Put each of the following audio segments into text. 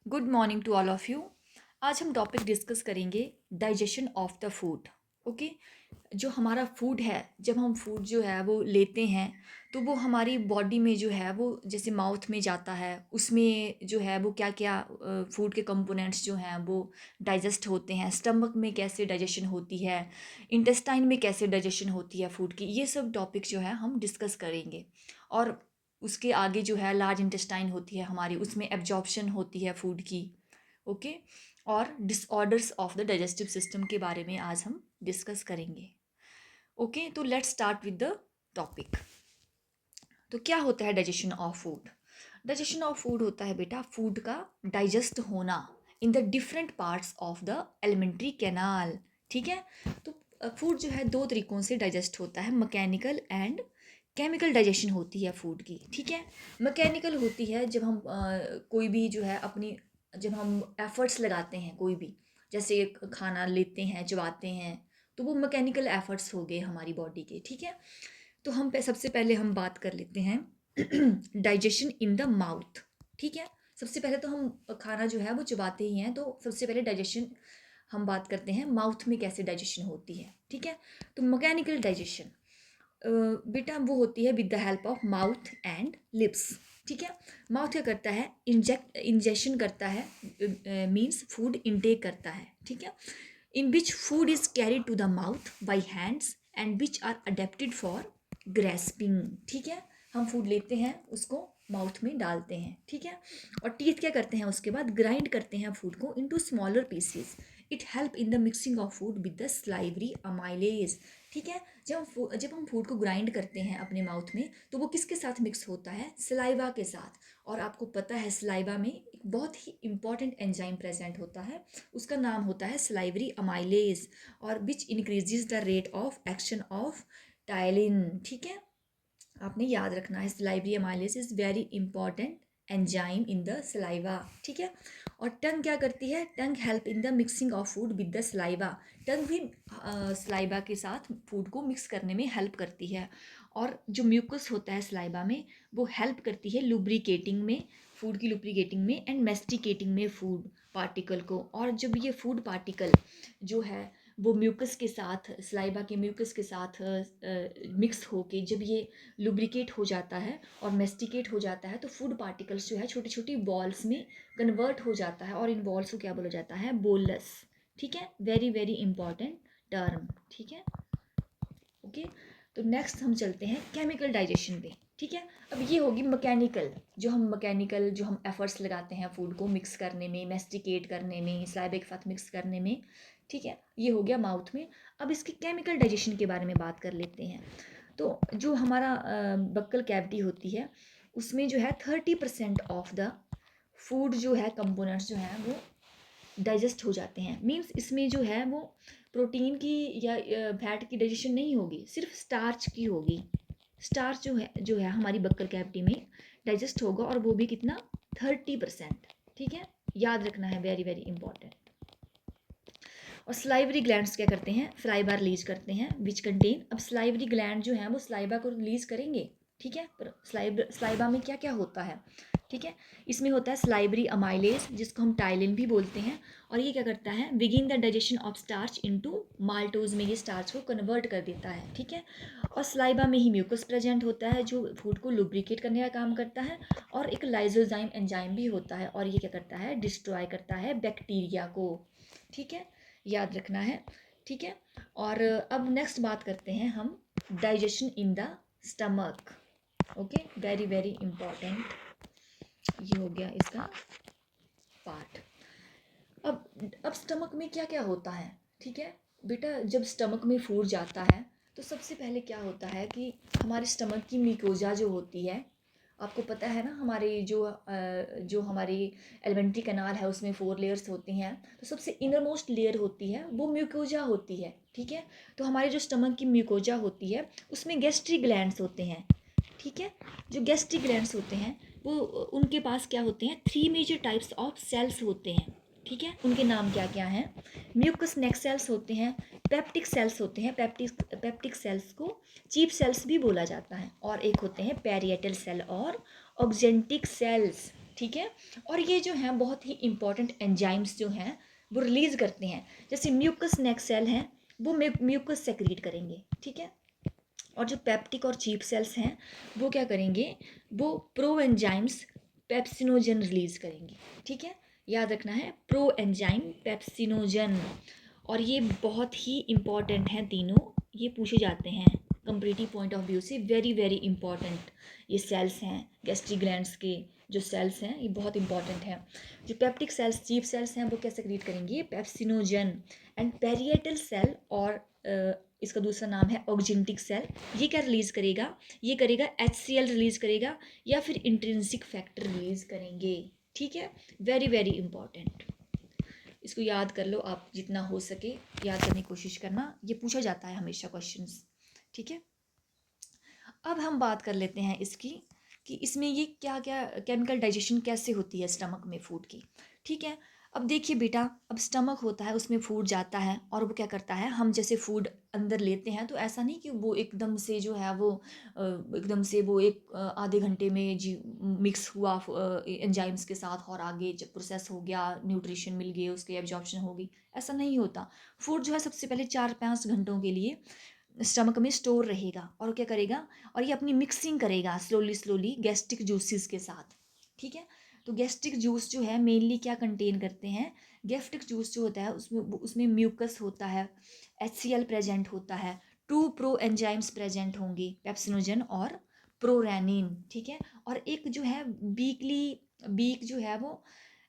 Good morning to all of you. आज हम topic discuss करेंगे digestion of the food. Okay, जो हमारा फूड है, जब हम फूड जो है वो लेते हैं तो वो हमारी बॉडी में जो है वो जैसे माउथ में जाता है, उसमें जो है वो क्या क्या फूड के कंपोनेंट्स जो हैं वो डाइजेस्ट होते हैं, स्टमक में कैसे डाइजेशन होती है, इंटेस्टाइन में कैसे डाइजेशन होती है फूड की, ये सब टॉपिक जो है हम डिस्कस करेंगे। और उसके आगे जो है लार्ज इंटेस्टाइन होती है हमारी, उसमें एब्जॉर्प्शन होती है फूड की। ओके, और disorders of the digestive system के बारे में आज हम डिस्कस करेंगे। ओके, तो let's start with the topic. तो क्या होता है digestion of food? Digestion of food होता है बेटा फूड का डाइजेस्ट होना in the different parts of the alimentary canal. ठीक है, तो फूड जो है दो तरीकों से डाइजेस्ट होता है, मैकेनिकल एंड केमिकल डाइजेशन होती है फूड की। ठीक है, मैकेनिकल होती है जब हम कोई भी जो है अपनी, जब हम एफर्ट्स लगाते हैं कोई भी, जैसे एक खाना लेते हैं चबाते हैं, तो वो मैकेनिकल एफर्ट्स हो गए हमारी बॉडी के। ठीक है, तो सबसे पहले हम बात कर लेते हैं डाइजेशन इन द माउथ। ठीक है, सबसे पहले तो हम खाना जो है वो चबाते ही हैं, तो सबसे पहले डाइजेशन हम बात करते हैं माउथ में कैसे डाइजेशन होती है। ठीक है, तो मैकेनिकल डाइजेशन बेटा वो होती है with the help of mouth and lips. ठीक है, माउथ क्या करता है, इंजेक्शन करता है, मीन्स फूड इनटेक करता है। ठीक है, in which food is carried to the mouth by hands and which are adapted for grasping. ठीक है, हम फूड लेते हैं, उसको माउथ में डालते हैं। ठीक है, और टीथ क्या करते हैं, उसके बाद ग्राइंड करते हैं फूड को into smaller pieces. It help in the mixing of food with the salivary amylase. ठीक है, जब हम फूड को ग्राइंड करते हैं अपने माउथ में, तो वो किसके साथ मिक्स होता है, सलाइवा के साथ। और आपको पता है सलाइवा में एक बहुत ही इंपॉर्टेंट एंजाइम प्रेजेंट होता है, उसका नाम होता है सलाइवरी अमाइलेज, और which increases the rate of action of ptyalin. ठीक है, आपने याद रखना है salivary amylase is very important enzyme in the saliva. ठीक है, और टंग क्या करती है, tongue help in the mixing of food with the saliva. Tongue भी सलाइवा के साथ फूड को मिक्स करने में हेल्प करती है। और जो म्यूकस होता है सलाइवा में, वो हेल्प करती है लुब्रिकेटिंग में, फूड की लुब्रिकेटिंग में, एंड मेस्टिकेटिंग में फूड पार्टिकल को। और जब ये फूड पार्टिकल जो है वो म्यूकस के साथ, सलाइवा के म्यूकस के साथ मिक्स होके जब ये लुब्रिकेट हो जाता है और मेस्टिकेट हो जाता है, तो फूड पार्टिकल्स जो है छोटी छोटी बॉल्स में कन्वर्ट हो जाता है, और इन बॉल्स को क्या बोला जाता है, बोलस। ठीक है, वेरी वेरी इंपॉर्टेंट टर्म। ठीक है, ओके, तो नेक्स्ट हम चलते हैं केमिकल डाइजेशन पे। ठीक है, अब ये होगी मैकेनिकल, जो हम एफर्ट्स लगाते हैं फूड को मिक्स करने में, मेस्टिकेट करने में, सलाइवा के साथ मिक्स करने में। ठीक है, ये हो गया माउथ में। अब इसकी केमिकल डाइजेशन के बारे में बात कर लेते हैं। तो जो हमारा बक्कल कैविटी होती है, उसमें जो है 30% ऑफ द फूड जो है कंपोनेंट्स जो हैं वो डाइजेस्ट हो जाते हैं। मीन्स इसमें जो है वो प्रोटीन की या फैट की डाइजेशन नहीं होगी, सिर्फ स्टार्च की होगी। स्टार्च जो है हमारी बक्कल कैविटी में डाइजेस्ट होगा, और वो भी कितना, 30%। ठीक है, याद रखना है, वेरी वेरी इंपॉर्टेंट। और स्लाइवरी ग्लैंड्स क्या करते हैं, सलाइवा रिलीज करते हैं विच कंटेन। अब स्लाइवरी ग्लैंड जो है वो सलाइवा को रिलीज करेंगे। ठीक है, पर सलाइवा में क्या क्या होता है, ठीक है, इसमें होता है सलाइवरी अमाइलेज, जिसको हम टाइलिन भी बोलते हैं। और ये क्या करता है, begin the digestion of starch into maltose में ये स्टार्च को कन्वर्ट कर देता है। ठीक है, और सलाइवा में ही म्यूकस प्रेजेंट होता है जो फूड को लुब्रिकेट करने का काम करता है, और एक लाइजोजाइम एंजाइम भी होता है, और ये क्या करता है, डिस्ट्रॉय करता है बैक्टीरिया को। ठीक है, याद रखना है। ठीक है, और अब नेक्स्ट बात करते हैं हम digestion in the stomach. Okay, very very important, ये हो गया इसका पार्ट। अब स्टमक में क्या क्या होता है। ठीक है बेटा, जब स्टमक में फूड जाता है तो सबसे पहले क्या होता है कि हमारे स्टमक की मिकोजा जो होती है, आपको पता है ना, हमारे जो हमारी एलिमेंट्री कैनाल है उसमें 4 लेयर्स होती हैं, तो सबसे इनर मोस्ट लेयर होती है वो म्यूकोजा होती है। ठीक है, तो हमारे जो स्टमक की म्यूकोजा होती है उसमें गैस्ट्रिक ग्लैंड्स होते हैं। ठीक है, जो गैस्ट्रिक ग्लैंड्स होते हैं वो, उनके पास क्या होते हैं, 3 मेजर टाइप्स ऑफ सेल्स होते हैं। ठीक है, उनके नाम क्या क्या हैं, म्यूकस नेक सेल्स होते हैं, पेप्टिक सेल्स होते हैं, पेप्टिक सेल्स को चीप सेल्स भी बोला जाता है, और एक होते हैं पेरिएटल सेल और ऑक्जेंटिक सेल्स। ठीक है। और ये जो हैं बहुत ही इंपॉर्टेंट एंजाइम्स जो हैं वो रिलीज करते हैं। जैसे म्यूकस नेक सेल हैं, वो म्यूकस सेक्रीट करेंगे, ठीक है। और जो पेप्टिक और चीप सेल्स हैं वो क्या करेंगे, वो प्रो एंजाइम्स पेप्सिनोजन रिलीज करेंगे, ठीक है। याद रखना है, प्रो एंजाइम पेप्सिनोजन। और ये बहुत ही इम्पॉर्टेंट हैं तीनों, ये पूछे जाते हैं कंपेरेटिव पॉइंट ऑफ व्यू से, वेरी वेरी इंपॉर्टेंट ये सेल्स हैं गैस्ट्रिक ग्लैंड्स के। जो सेल्स हैं ये बहुत इंपॉर्टेंट हैं। जो पेप्टिक सेल्स चीफ सेल्स हैं वो क्या सेक्रेट करेंगे, पेप्सिनोजन। एंड पेरिएटल सेल और इसका दूसरा नाम है ऑक्जेंटिक सेल, ये क्या रिलीज करेगा, ये करेगा HCl रिलीज करेगा या फिर इंट्रिंसिक फैक्टर रिलीज करेंगे, ठीक है। वेरी वेरी इंपॉर्टेंट, इसको याद कर लो आप जितना हो सके, याद करने की कोशिश करना, ये पूछा जाता है हमेशा क्वेश्चंस, ठीक है। अब हम बात कर लेते हैं इसकी कि इसमें ये क्या क्या केमिकल डाइजेशन कैसे होती है स्टमक में फूड की, ठीक है। अब देखिए बेटा, अब स्टमक होता है उसमें फूड जाता है और वो क्या करता है, हम जैसे फूड अंदर लेते हैं तो ऐसा नहीं कि वो एकदम से जो है वो एकदम से वो एक आधे घंटे में जी मिक्स हुआ एंजाइम्स के साथ और आगे जब प्रोसेस हो गया, न्यूट्रिशन मिल गए, उसकी एब्जॉर्प्शन होगी, ऐसा नहीं होता। फूड जो है सबसे पहले 4-5 घंटों के लिए स्टमक में स्टोर रहेगा और क्या करेगा, और ये अपनी मिक्सिंग करेगा स्लोली स्लोली गैस्ट्रिक जूसेस के साथ, ठीक है। तो गैस्ट्रिक जूस जो है मेनली क्या कंटेन करते हैं, गैस्ट्रिक जूस जो होता है उसमें म्यूकस होता है, HCl प्रेजेंट होता है, 2 प्रो एंजाइम्स प्रेजेंट होंगे, पेप्सिनोजन और प्रोरेनिन, ठीक है। और एक जो है बीक जो है वो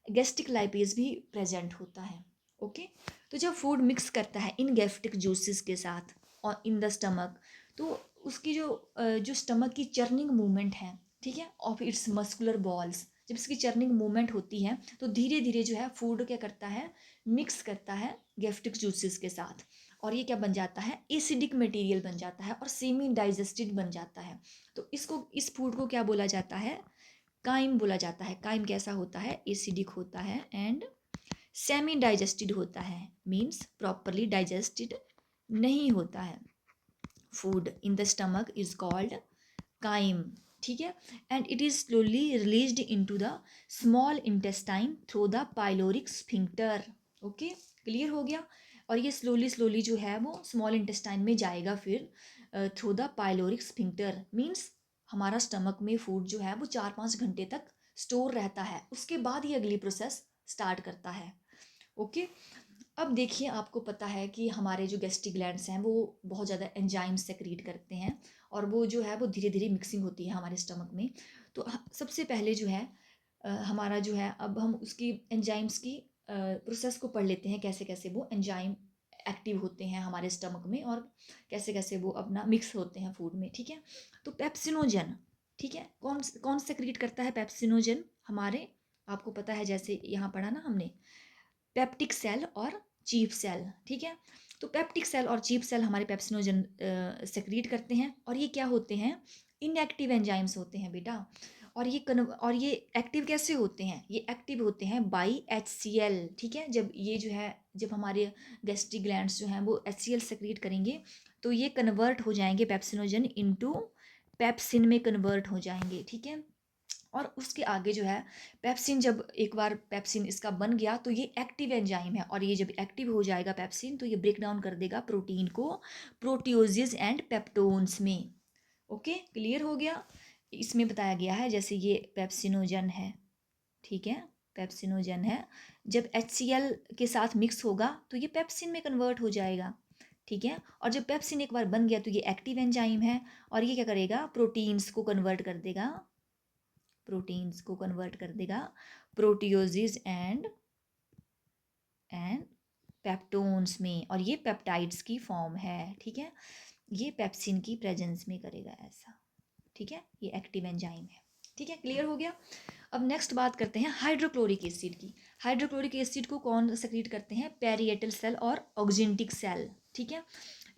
गैस्ट्रिक लाइपेज भी प्रेजेंट होता है, ओके। तो जब फूड मिक्स करता है इन गैस्ट्रिक जूसेस के साथ और इन द स्टमक, तो उसकी जो स्टमक की चर्निंग मूवमेंट है, ठीक है, ऑफ इट्स मस्कुलर बॉल्स, जब इसकी चर्निंग मूवमेंट होती है तो धीरे धीरे जो है फूड क्या करता है, मिक्स करता है गैस्ट्रिक जूसेस के साथ, और ये क्या बन जाता है, एसिडिक मटेरियल बन जाता है और सेमी डाइजेस्टेड बन जाता है। तो इस फूड को क्या बोला जाता है, काइम बोला जाता है। काइम कैसा होता है, एसिडिक होता है एंड सेमी डाइजेस्टेड होता है, मीन्स प्रॉपरली डाइजेस्टेड नहीं होता है। Food in the stomach is called crime, ठीक है। And it is slowly released into the small intestine through the pyloric sphincter, okay, clear हो गया। और ये स्लोली स्लोली जो है वो स्मॉल इंटेस्टाइन में जाएगा फिर through the pyloric sphincter, means हमारा स्टमक में फूड जो है वो 4-5 घंटे तक स्टोर रहता है, उसके बाद ही अगली प्रोसेस स्टार्ट करता है, ओके। अब देखिए, आपको पता है कि हमारे जो गैस्ट्रिक ग्लैंड्स हैं वो बहुत ज़्यादा एंजाइम सेक्रीट करते हैं और वो जो है वो धीरे धीरे मिक्सिंग होती है हमारे स्टमक में। तो सबसे पहले जो है हमारा जो है, अब हम उसकी एंजाइम्स की प्रोसेस को पढ़ लेते हैं, कैसे कैसे वो एंजाइम एक्टिव होते हैं हमारे स्टमक में और कैसे कैसे वो अपना मिक्स होते हैं फूड में, ठीक है। तो पेप्सिनोजन, ठीक है, कौन कौन सेक्रीट करता है पेप्सिनोजन हमारे, आपको पता है, जैसे यहाँ पढ़ा ना हमने, पेप्टिक सेल और चीफ सेल, ठीक है। तो पेप्टिक सेल और चीफ सेल हमारे पेप्सिनोजन सेक्रीट करते हैं और ये क्या होते हैं, इनएक्टिव एंजाइम्स होते हैं बेटा। और ये एक्टिव कैसे होते हैं, ये एक्टिव होते हैं बाई HCl, ठीक है। जब ये जो है, जब हमारे गैस्ट्रिक ग्लैंड्स जो हैं वो HCl सेक्रीट करेंगे तो ये कन्वर्ट हो जाएंगे पेप्सिनोजन इनटू पेप्सिन में कन्वर्ट हो जाएंगे, ठीक है। और उसके आगे जो है पेप्सिन, जब एक बार पेप्सिन इसका बन गया तो ये एक्टिव एंजाइम है और ये जब एक्टिव हो जाएगा पेप्सिन तो ये ब्रेक डाउन कर देगा प्रोटीन को प्रोटियोजेज एंड पेप्टोन्स में, ओके, क्लियर हो गया। इसमें बताया गया है जैसे ये पेप्सिनोजन है, ठीक है, पेप्सिनोजन है, जब HCl के साथ मिक्स होगा तो ये पेप्सिन में कन्वर्ट हो जाएगा, ठीक है। और जब पेप्सिन एक बार बन गया तो ये एक्टिव एंजाइम है और ये क्या करेगा, प्रोटीन्स को कन्वर्ट कर देगा, प्रोटीन्स को कन्वर्ट कर देगा प्रोटियोजिस एंड पेप्टोन्स में, और ये पेप्टाइड्स की फॉर्म है, ठीक है। ये पेप्सिन की प्रेजेंस में करेगा ऐसा, ठीक है, ये एक्टिव एंजाइम है, ठीक है, क्लियर हो गया। अब नेक्स्ट बात करते हैं हाइड्रोक्लोरिक एसिड की। हाइड्रोक्लोरिक एसिड को कौन सेक्रीट करते हैं, पेरिएटल सेल और ऑक्जेंटिक सेल, ठीक है।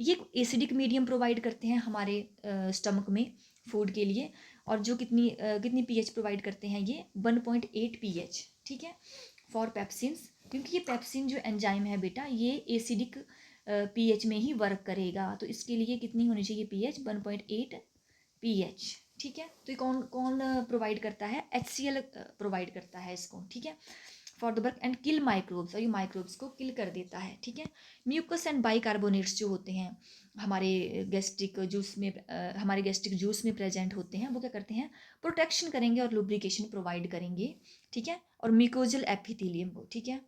ये एसिडिक मीडियम प्रोवाइड करते हैं हमारे स्टमक में फूड के लिए, और जो कितनी पीएच प्रोवाइड करते हैं ये 1.8 पीएच, ठीक है, फॉर पेप्सिन्स, क्योंकि ये पेप्सिन जो एंजाइम है बेटा ये एसिडिक पीएच में ही वर्क करेगा, तो इसके लिए कितनी होनी चाहिए पीएच, 1.8 पीएच, ठीक है। तो ये कौन कौन प्रोवाइड करता है, HCl प्रोवाइड करता है इसको, ठीक है, for the work and kill microbes, और ये माइक्रोब्स को किल कर देता है, ठीक है। म्यूकस एंड बाइकार्बोनेट्स जो होते हैं हमारे गैस्ट्रिक जूस में हमारे गैस्ट्रिक जूस में प्रेजेंट होते हैं, वो क्या करते हैं, प्रोटेक्शन करेंगे और लुब्रिकेशन प्रोवाइड करेंगे, ठीक है, और म्यूकोजल एपिथेलियम को, ठीक है,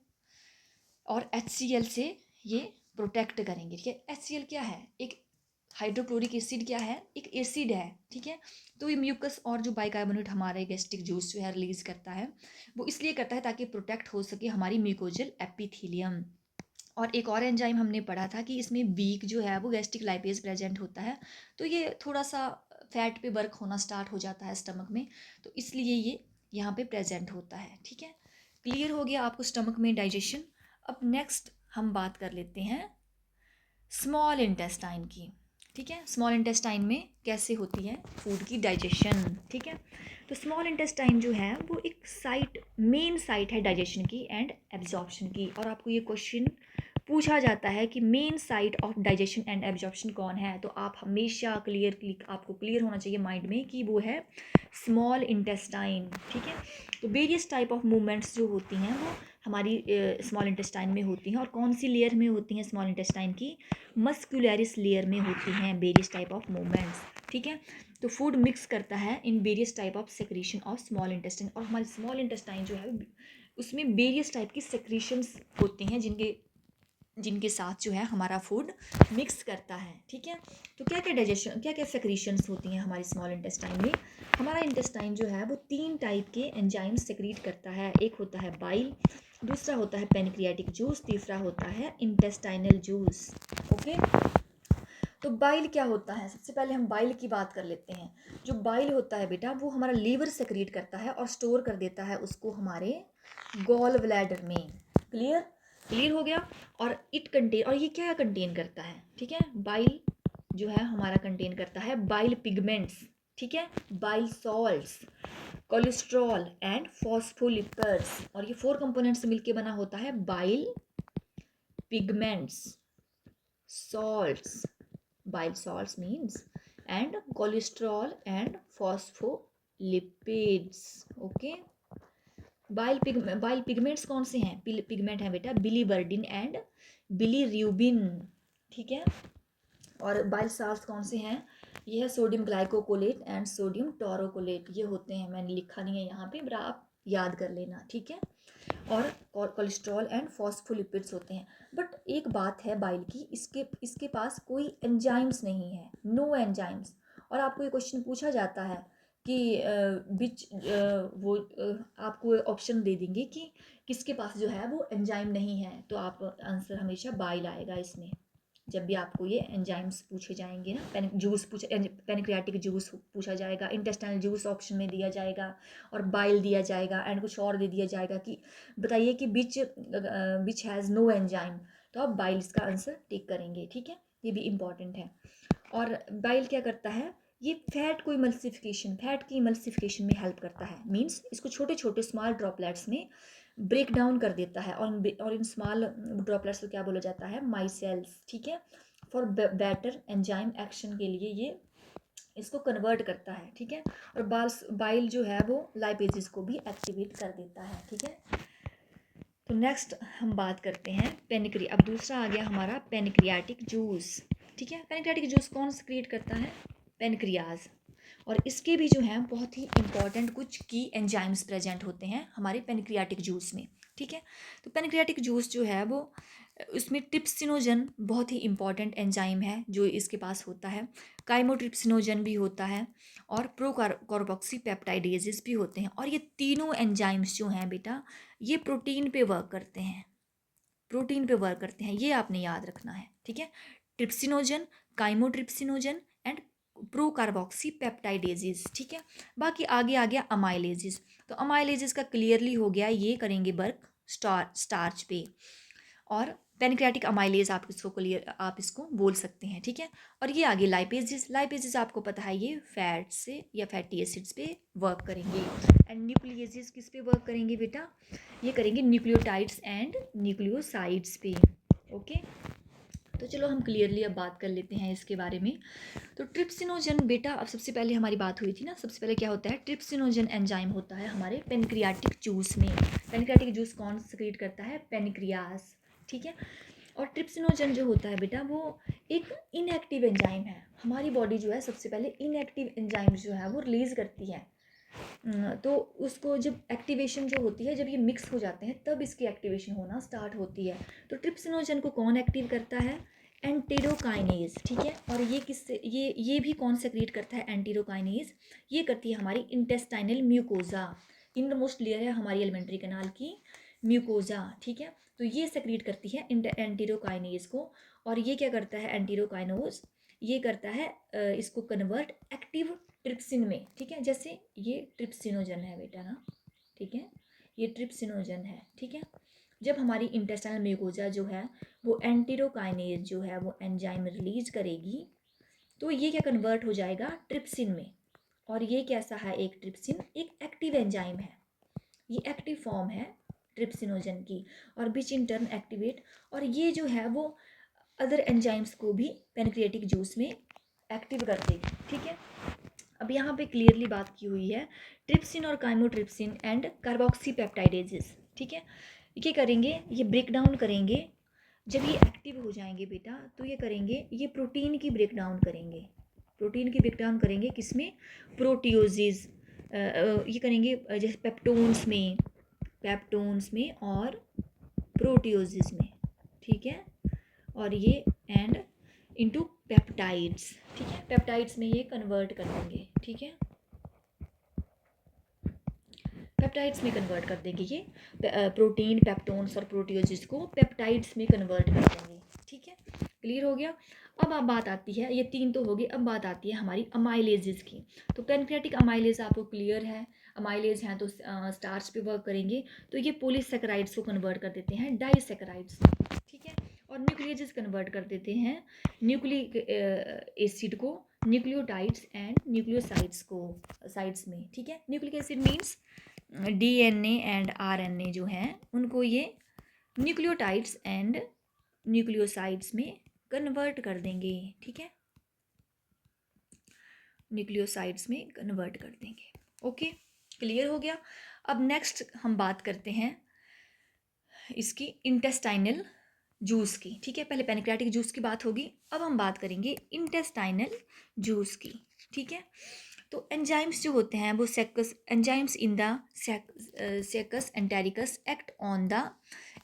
और HCl से ये प्रोटेक्ट करेंगे, ठीक है। HCl क्या है, एक हाइड्रोक्लोरिक एसिड क्या है, एक एसिड है, ठीक है। तो ये म्यूकस और जो बाइकार्बोनेट हमारे गैस्ट्रिक जूस जो है रिलीज करता है, वो इसलिए करता है ताकि प्रोटेक्ट हो सके हमारी म्यूकोजल एपिथेलियम। और एक और एंजाइम हमने पढ़ा था कि इसमें वीक जो है वो गैस्ट्रिक लाइपेज प्रेजेंट होता है, तो ये थोड़ा सा फैट पे वर्क होना स्टार्ट हो जाता है स्टमक में, तो इसलिए ये यहाँ पे प्रेजेंट होता है, ठीक है। क्लियर हो गया आपको स्टमक में डाइजेशन। अब नेक्स्ट हम बात कर लेते हैं स्मॉल इंटेस्टाइन की, ठीक है। स्मॉल इंटेस्टाइन में कैसे होती है फूड की डाइजेशन, ठीक है। तो स्मॉल इंटेस्टाइन जो है वो एक साइट, मेन साइट है डाइजेशन की एंड एब्जॉर्प्शन की, और आपको ये क्वेश्चन पूछा जाता है कि main site of digestion and absorption कौन है, तो आप हमेशा आपको क्लियर होना चाहिए माइंड में कि वो है स्मॉल इंटेस्टाइन, ठीक है। तो वेरियस टाइप ऑफ मूवमेंट्स जो होती हैं वो हमारी स्मॉल इंटेस्टाइन में होती हैं, और कौन सी लेयर में होती हैं स्मॉल इंटेस्टाइन की, मस्कुलरिस लेयर में होती हैं वेरियस टाइप ऑफ मूवमेंट्स, ठीक है। तो फूड मिक्स करता है in various type of secretion of small intestine, और हमारी स्मॉल इंटेस्टाइन जो है उसमें वेरियस टाइप की सेक्रीशंस होती हैं जिनके जिनके साथ जो है हमारा फूड मिक्स करता है, ठीक है। तो क्या क्या डाइजेशन, क्या क्या सेक्रीशंस होती हैं हमारी स्मॉल इंटेस्टाइन में। हमारा इंटेस्टाइन जो है वो 3 टाइप के एंजाइम्स सेक्रीट करता है, एक होता है बाइल, दूसरा होता है पेनक्रियाटिक जूस, तीसरा होता है इंटेस्टाइनल जूस, ओके। तो बाइल क्या होता है, सबसे पहले हम बाइल की बात कर लेते हैं। जो बाइल होता है बेटा वो हमारा लीवर सेक्रीट करता है और स्टोर कर देता है उसको हमारे गॉल ब्लैडर में। क्लियर, क्लियर हो गया। और और ये क्या कंटेन करता है, ठीक है, बाइल जो है हमारा कंटेन करता है बाइल पिगमेंट्स, ठीक है, bile salts, cholesterol and phospholipids, और ये 4 कंपोनेंट्स मिलके बना होता है bile pigments, salts, bile salts means, and cholesterol and phospholipids, okay। Bile pigments कौन से हैं, पिगमेंट हैं बेटा बिलीवर्डिन एंड बिलीरुबिन, ठीक है। और बाइल साल्ट्स कौन से हैं, ये है सोडियम ग्लाइकोकोलेट एंड सोडियम टोरोकोलेट, ये होते हैं, मैंने लिखा नहीं है यहाँ पे, पर आप याद कर लेना, ठीक है। और कोलेस्ट्रॉल एंड फॉस्फोलिपिड्स होते हैं। बट एक बात है बाइल की, इसके पास कोई एंजाइम्स नहीं है, नो एंजाइम्स। और आपको ये क्वेश्चन पूछा जाता है कि आपको ऑप्शन दे देंगे कि किसके पास जो है वो एंजाइम नहीं है, तो आप आंसर हमेशा बाइल आएगा इसमें। जब भी आपको ये एंजाइम्स पूछे जाएंगे ना, पेनक्रियाटिक जूस पूछा जाएगा, इंटेस्टाइनल जूस ऑप्शन में दिया जाएगा, और बाइल दिया जाएगा, एंड कुछ और दे दिया जाएगा कि बताइए कि विच हैज़ नो एंजाइम, तो आप बाइल इसका आंसर टिक करेंगे, ठीक है, ये भी इम्पॉर्टेंट है। और बाइल क्या करता है, ये फैट की इमल्सिफिकेशन में हेल्प करता है, मीन्स इसको छोटे छोटे स्मॉल ड्रॉपलेट्स में ब्रेक डाउन कर देता है, और इन स्मॉल ड्रॉपलेट्स को क्या बोला जाता है, माइसेल्स, ठीक है। फॉर बेटर एंजाइम एक्शन के लिए ये इसको कन्वर्ट करता है, ठीक है। और बाइल जो है वो लाइपेजेस को भी एक्टिवेट कर देता है, ठीक है। तो नेक्स्ट हम बात करते हैं अब दूसरा आ गया हमारा पेनक्रियाटिक जूस, ठीक है। पेनक्रियाटिक जूस कौन क्रिएट करता है, पेनक्रियाज, और इसके भी जो हैं बहुत ही इंपॉर्टेंट कुछ की एंजाइम्स प्रेजेंट होते हैं हमारे पेनक्रियाटिक जूस में, ठीक है। तो पेनक्रियाटिक जूस जो है वो उसमें ट्रिप्सिनोजन बहुत ही इंपॉर्टेंट एंजाइम है जो इसके पास होता है, काइमोट्रिप्सिनोजन भी होता है, और प्रोकार्बोक्सी पेप्टाइडेजेस भी होते हैं। और ये तीनों एंजाइम्स जो हैं बेटा ये प्रोटीन पे वर्क करते हैं, ये आपने याद रखना है, ठीक है। Trypsinogen, chymotrypsinogen and procarboxy peptidases, ठीक है। बाकी आगे आ गया अमाइलेजेस, तो अमाइलेजेस का क्लियरली हो गया, ये करेंगे वर्क स्टार्च पे, और पेनक्रियाटिक अमाइलेज आप इसको बोल सकते हैं, ठीक है। और ये आगे लाइपेजेस आपको पता है ये फैट से या फैटी एसिड्स पे वर्क करेंगे, एंड न्यूक्लियेजेस किस पे वर्क करेंगे बेटा, ये करेंगे न्यूक्लियोटाइड्स एंड न्यूक्लियोसाइड्स पे, ओके। तो चलो हम क्लियरली अब बात कर लेते हैं इसके बारे में। तो ट्रिप्सिनोजन बेटा, अब सबसे पहले हमारी बात हुई थी ना, सबसे पहले क्या होता है, ट्रिप्सिनोजन एंजाइम होता है हमारे पेनक्रियाटिक जूस में। पेनक्रियाटिक जूस कौन सेक्रेट करता है, पेनक्रियास, ठीक है। और ट्रिप्सिनोजन जो होता है बेटा वो एक इनएक्टिव एंजाइम है। हमारी बॉडी जो है सबसे पहले इनएक्टिव एंजाइम जो है वो रिलीज़ करती है। तो उसको जब एक्टिवेशन जो होती है, जब ये मिक्स हो जाते हैं तब इसकी एक्टिवेशन होना स्टार्ट होती है। तो ट्रिप्सिनोजन को कौन एक्टिव करता है, एंटेरोकाइनेज, ठीक है। और ये किससे, ये भी कौन सेक्रेट करता है, एंटेरोकाइनेज, ये करती है हमारी इंटेस्टाइनल म्यूकोजा। इनरमोस्ट लेयर है हमारी एलिमेंट्री कैनाल की, म्यूकोजा, ठीक है। तो ये सेक्रेट करती है एंटेरोकाइनेज को। और ये क्या करता है, एंटेरोकाइनोज ये करता है इसको कन्वर्ट एक्टिव ट्रिप्सिन में, ठीक है। जैसे ये ट्रिप्सिनोजन है बेटा ना, ठीक है, ये ट्रिप्सिनोजन है, ठीक है। जब हमारी इंटेस्टाइनल म्यूकोजा जो है वो एंटेरोकाइनेज जो है वो एंजाइम रिलीज करेगी, तो ये क्या कन्वर्ट हो जाएगा ट्रिप्सिन में। और ये कैसा है, एक ट्रिप्सिन एक एक्टिव एंजाइम है, ये एक्टिव फॉर्म है ट्रिप्सिनोजन की, और विच इन टर्न एक्टिवेट, और ये जो है वो अदर एंजाइम्स को भी पेनक्रिएटिक जूस में एक्टिव कर देगी, ठीक है। अब यहाँ पे क्लियरली बात की हुई है ट्रिप्सिन और काइमोट्रिप्सिन एंड कार्बोक्सी पेप्टाइडेजेस, ठीक है। ये करेंगे, ये ब्रेक डाउन करेंगे, जब ये एक्टिव हो जाएंगे बेटा तो ये करेंगे, ये प्रोटीन की ब्रेक डाउन करेंगे, प्रोटीन की ब्रेक डाउन करेंगे किसमें, प्रोटियोजिस, ये करेंगे जैसे पेप्टोन्स में और प्रोटियोजिस में, ठीक है। और ये एंड इनटू पेप्टाइड्स, ठीक है, पेप्टाइड्स में ये कन्वर्ट कर देंगे, ठीक है, पेप्टाइड्स में कन्वर्ट कर देंगे ये प्रोटीन, पेप्टोन्स और प्रोटियोजिस को पेप्टाइड्स में कन्वर्ट कर देंगे, ठीक है। क्लियर हो गया। अब बात आती है, ये तीन तो हो गई, अब बात आती है हमारी अमाइलेजेस की। तो पेनक्रियाटिक अमाइलेज आपको क्लियर है, अमाइलेज हैं तो स्टार्च पे वर्क करेंगे, तो ये पॉलीसेकेराइड्स को कन्वर्ट कर देते हैं डाइसेकेराइड्स, ठीक है। और न्यूक्लियेजेस कन्वर्ट कर देते हैं न्यूक्लिक एसिड को न्यूक्लियोटाइड्स एंड न्यूक्लियोसाइड्स को साइड्स में, ठीक है। Nucleic acid means DNA and RNA जो हैं उनको ये न्यूक्लियोटाइड्स एंड न्यूक्लियोसाइड्स में कन्वर्ट कर देंगे, ठीक है, न्यूक्लियोसाइड्स में कन्वर्ट कर देंगे। ओके, क्लियर हो गया। अब नेक्स्ट हम बात करते हैं इसकी इंटेस्टाइनल जूस की, ठीक है। पहले पेनक्रियाटिक जूस की बात होगी, अब हम बात करेंगे इंटेस्टाइनल जूस की, ठीक है। तो एंजाइम्स जो होते हैं वो succus enzymes in the succus entericus act on the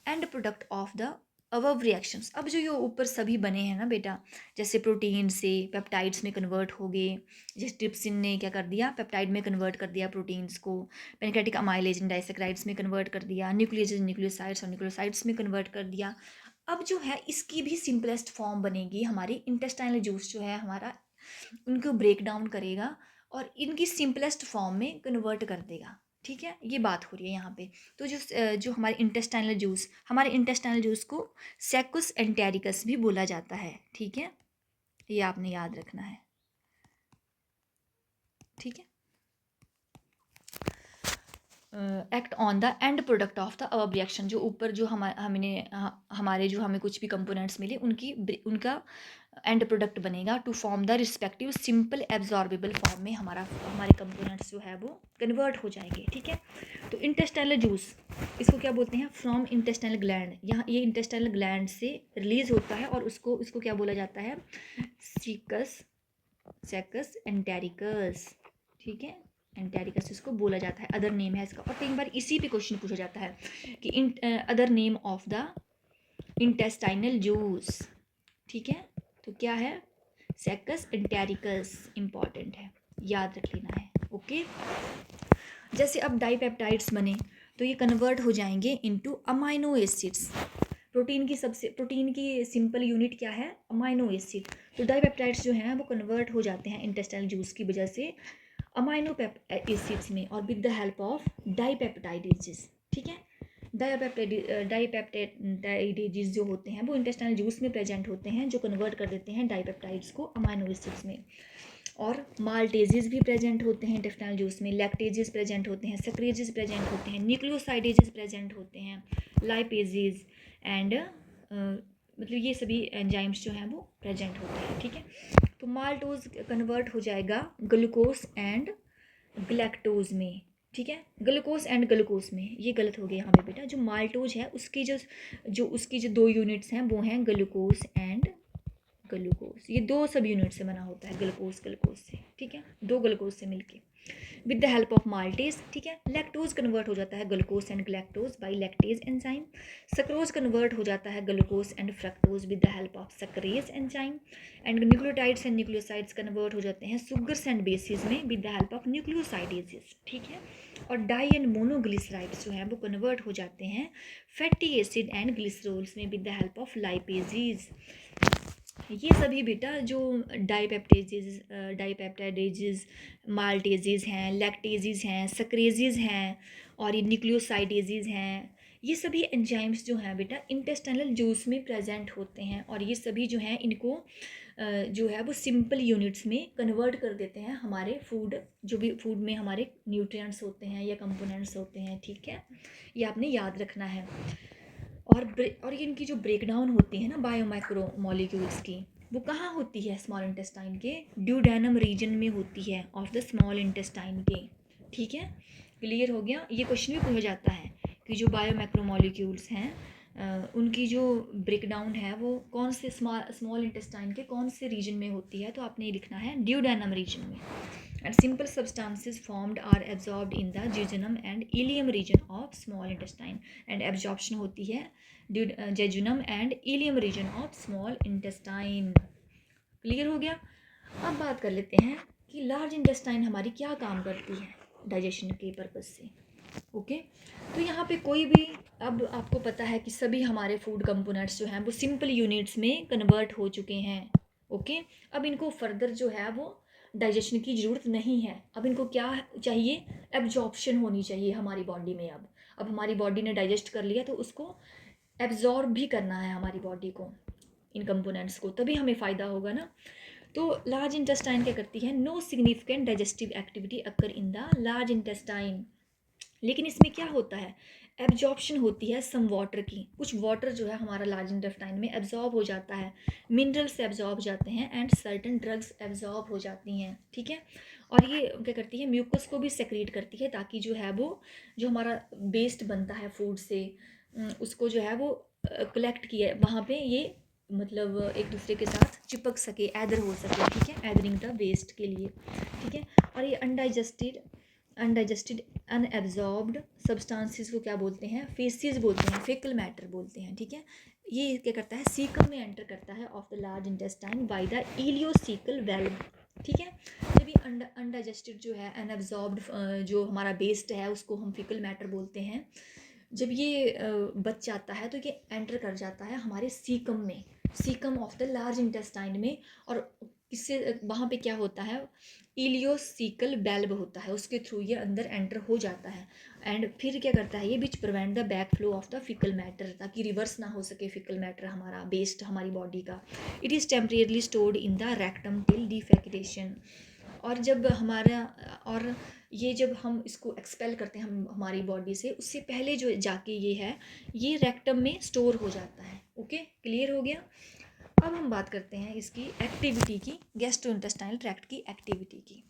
end product of the above reactions. अब जो ये ऊपर सभी बने हैं ना बेटा, जैसे प्रोटीन से पेप्टाइड्स में कन्वर्ट हो गए, जैसे ट्रिप्सिन ने क्या कर दिया, पेप्टाइड में कन्वर्ट कर दिया प्रोटीन्स को, पेनक्रियाटिक अमाइलेज डाइसेक्राइड्स में कन्वर्ट कर दिया, न्यूक्लियस न्यूक्लियोसाइड्स और न्यूक्लियोसाइड्स में कन्वर्ट कर दिया। अब जो है इसकी भी सिंपलेस्ट फॉर्म बनेगी हमारी इंटेस्टाइनल जूस जो है हमारा, उनको ब्रेक डाउन करेगा और इनकी सिंपलेस्ट फॉर्म में कन्वर्ट कर देगा, ठीक है। ये बात हो रही है यहाँ पे। तो जो हमारे इंटेस्टाइनल जूस को सेकुस एंटेरिकस भी बोला जाता है, ठीक है, ये आपने याद रखना है, ठीक है। Act on the end product of the अब रिएक्शन, जो ऊपर जो हमारे जो हमें कुछ भी कंपोनेंट्स मिले उनका एंड प्रोडक्ट बनेगा to form the respective simple absorbable form में हमारे कंपोनेंट्स जो है वो कन्वर्ट हो जाएंगे, ठीक है। तो इंटेस्टाइनल जूस इसको क्या बोलते हैं, फ्रॉम इंटेस्टाइनल ग्लैंड, यहाँ ये इंटेस्टाइनल ग्लैंड से रिलीज होता है और इसको क्या बोला जाता है, सेकस एंटेरिकस, ठीक है, एंटेरिकस इसको बोला जाता है, अदर नेम है इसका। और कई बार इसी पे क्वेश्चन पूछा जाता है कि other name of the intestinal juice, ठीक है। तो क्या है, सेकस एंटेरिकस, इंपॉर्टेंट है, याद रख लेना है, ओके। जैसे अब डाइपेप्टाइड्स बने तो ये कन्वर्ट हो जाएंगे इनटू अमाइनो एसिड्स। प्रोटीन की सिंपल यूनिट क्या है, अमाइनो एसिड। तो डाइपेप्टाइड्स जो हैं वो कन्वर्ट हो जाते हैं इंटेस्टाइनल जूस की वजह से अमाइनो एसिड्स में, और विद द हेल्प ऑफ डाइपेप्टाइडेजेस, ठीक है। डाइपेप्टाइडेजेस जो होते हैं वो इंटेस्टाइनल जूस में प्रेजेंट होते हैं, जो कन्वर्ट कर देते हैं डाइपेप्टाइड्स को अमाइनो एसिड्स में। और माल्टेजेस भी प्रेजेंट होते हैं इंटेस्टाइनल जूस में, लैक्टेजेस प्रेजेंट होते हैं, सक्रेजेस प्रेजेंट होते हैं, न्यूक्लियोसाइडेजेस प्रेजेंट होते हैं, लाइपेजेस एंड मतलब ये सभी एंजाइम्स जो हैं वो प्रेजेंट होते हैं, ठीक है। तो माल्टोज कन्वर्ट हो जाएगा ग्लूकोज एंड ग्लैक्टोज में, ठीक है। ग्लूकोज एंड ग्लूकोज में, ये गलत हो गया यहाँ पे बेटा। जो माल्टोज है उसकी उसकी जो 2 यूनिट्स हैं वो हैं ग्लूकोज एंड ग्लूकोज। ये 2 सब यूनिट से बना होता है ग्लूकोज से, ठीक है, 2 ग्लूकोज से मिलके with the help of maltase, ठीक है। लैक्टोज कन्वर्ट हो जाता है glucose and galactose by lactase enzyme. Sucrose convert हो जाता है glucose and fructose with the help of sucrase enzyme. And nucleotides and nucleosides convert हो जाते हैं सुगर्स एंड बेसिस में with the help of nucleosidases, ठीक है। और डाई एंड मोनोग्लिसराइड्स जो हैं वो कन्वर्ट हो जाते हैं फैटी एसिड एंड ग्लिसरोल्स में विद द हेल्प ऑफ लाइपेजीज। ये सभी बेटा जो डाईपेप्टाइडेजेस, माल्टेजेस हैं, लैक्टेजेस हैं, सक्रेजेस हैं और ये न्यूक्लियोसाइडेजेस हैं, ये सभी एंजाइम्स जो हैं बेटा इंटेस्टाइनल जूस में प्रेजेंट होते हैं। और ये सभी जो हैं इनको जो है वो सिंपल यूनिट्स में कन्वर्ट कर देते हैं हमारे फूड, जो भी फूड में हमारे न्यूट्रिएंट्स होते हैं या कंपोनेंट्स होते हैं, ठीक है। ये आपने याद रखना है। और ये इनकी जो ब्रेकडाउन होती है ना बायोमाइक्रो मॉलिक्यूल्स की, वो कहाँ होती है? स्मॉल इंटेस्टाइन के ड्यूडेनम रीजन में होती है ऑफ द स्मॉल इंटेस्टाइन के, ठीक है। क्लियर हो गया? ये क्वेश्चन भी पूछा जाता है कि जो बायोमाइक्रो मॉलिक्यूल्स हैं उनकी जो ब्रेकडाउन है वो कौन से स्मॉल इंटेस्टाइन के कौन से रीजन में होती है, तो आपने ये लिखना है ड्यूडेनम रीजन में। And simple substances formed are absorbed in the jejunum and ileum region of small intestine, and absorption होती है jejunum and ileum region of small intestine। Clear हो गया? अब बात कर लेते हैं कि लार्ज इंटेस्टाइन हमारी क्या काम करती है डाइजेशन के पर्पज से, ओके। तो यहाँ पे कोई भी, अब आपको पता है कि सभी हमारे फूड कंपोनेंट्स जो हैं वो सिंपल यूनिट्स में कन्वर्ट हो चुके हैं, ओके। अब इनको फर्दर जो है वो डाइजेशन की ज़रूरत नहीं है। अब इनको क्या चाहिए? एब्जॉर्प्शन होनी चाहिए हमारी बॉडी में। अब हमारी बॉडी ने डाइजेस्ट कर लिया तो उसको एब्जॉर्ब भी करना है हमारी बॉडी को, इन कंपोनेंट्स को, तभी हमें फ़ायदा होगा ना। तो लार्ज इंटेस्टाइन क्या करती है? No significant digestive activity occur in the large intestine. लेकिन इसमें क्या होता है? एब्जॉर्प्शन होती है सम वाटर की, कुछ वाटर जो है हमारा लार्ज इंटेस्टाइन में एब्जॉर्ब हो जाता है, मिनरल्स एब्जॉर्ब हो जाते हैं एंड सर्टन ड्रग्स एब्जॉर्ब हो जाती हैं, ठीक है। और ये क्या करती है? म्यूकस को भी सेक्रेट करती है, ताकि जो है वो जो हमारा वेस्ट बनता है फूड से उसको जो है वो कलेक्ट किया वहाँ पे ये मतलब एक दूसरे के साथ चिपक सके, एदर हो सके, ठीक है, एदरिंग द वेस्ट के लिए, ठीक है। और ये अनडाइजेस्टेड अनएब्जॉर्ब्ड सब्सटेंसेस को क्या बोलते हैं? फेसिस बोलते हैं, फेकल मैटर बोलते हैं, ठीक है। ये क्या करता है? सीकम में एंटर करता है of the large intestine by the ileocaecal valve, ठीक है। जब ये अनडाइजेस्टेड जो है अनएब्जॉर्ब्ड जो हमारा वेस्ट है उसको हम फेकल मैटर बोलते हैं, जब ये बच जाता है तो ये एंटर कर जाता है हमारे सीकम में, caecum of the large intestine में। और इससे वहाँ पे क्या होता है? इलियोसिकल वेल्व होता है, उसके थ्रू ये अंदर एंटर हो जाता है। एंड फिर क्या करता है? ये which prevent the back flow of the faecal matter, ताकि रिवर्स ना हो सके फिकल मैटर हमारा वेस्ट हमारी बॉडी का। It is temporarily stored in the rectum till defecation. और जब हमारा और ये जब हम इसको एक्सपेल करते हैं हम हमारी बॉडी से, उससे पहले जो जाके ये है ये रेक्टम में स्टोर हो जाता है, ओके। क्लियर हो गया? अब हम बात करते हैं इसकी एक्टिविटी की, गैस्ट्रोइंटेस्टाइनल ट्रैक्ट की एक्टिविटी की।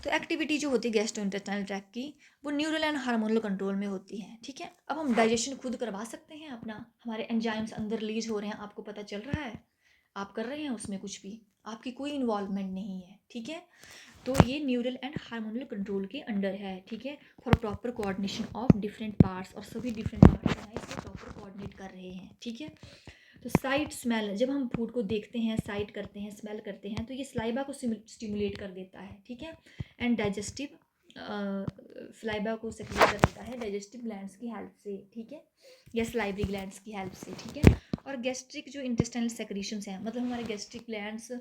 तो एक्टिविटी जो होती है गैस्ट्रोइंटेस्टाइनल ट्रैक्ट की वो न्यूरल एंड हार्मोनल कंट्रोल में होती है, ठीक है। अब हम डाइजेशन खुद करवा सकते हैं अपना, हमारे एंजाइम्स अंदर रिलीज हो रहे हैं, आपको पता चल रहा है, आप कर रहे हैं उसमें कुछ भी, आपकी कोई इन्वॉल्वमेंट नहीं है, ठीक है। तो ये न्यूरल एंड हार्मोनल कंट्रोल के अंडर है, ठीक है, for proper coordination of different parts. और सभी डिफरेंट पार्ट्स जो है इसको प्रॉपर कोऑर्डिनेट कर रहे हैं, ठीक है। तो साइट स्मेल, जब हम फूड को देखते हैं, साइट करते हैं, स्मेल करते हैं, तो ये स्लाइबा को स्टिमुलेट कर देता है, ठीक है। एंड डाइजेस्टिव स्लाइबा को सेक्रेट कर देता है डाइजेस्टिव ग्लैंड्स की हेल्प से, ठीक है, या स्लाइवरी ग्लैंड्स की हेल्प से, ठीक है। और गैस्ट्रिक जो इंटेस्टाइनल सेक्रीशंस हैं, मतलब हमारे गैस्ट्रिक ग्लैंड्स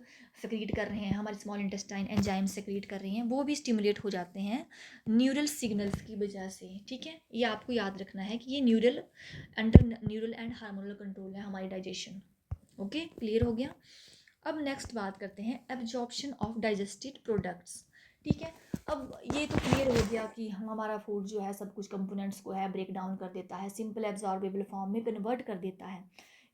सेक्रीट कर रहे हैं, हमारे स्मॉल इंटेस्टाइन एंजाइम सेक्रीट कर रही हैं, वो भी स्टिमुलेट हो जाते हैं न्यूरल सिग्नल्स की वजह से, ठीक है। ये आपको याद रखना है कि ये न्यूरल एंड हार्मोनल कंट्रोल है हमारी डाइजेशन, ओके। क्लियर हो गया? अब नेक्स्ट बात करते हैं एब्जॉर्प्शन ऑफ डाइजेस्टेड प्रोडक्ट्स, ठीक है। अब ये तो क्लियर हो गया कि हमारा फूड जो है सब कुछ कंपोनेंट्स को है ब्रेक डाउन कर देता है, सिंपल एब्जॉर्बेबल फॉर्म में कन्वर्ट कर देता है।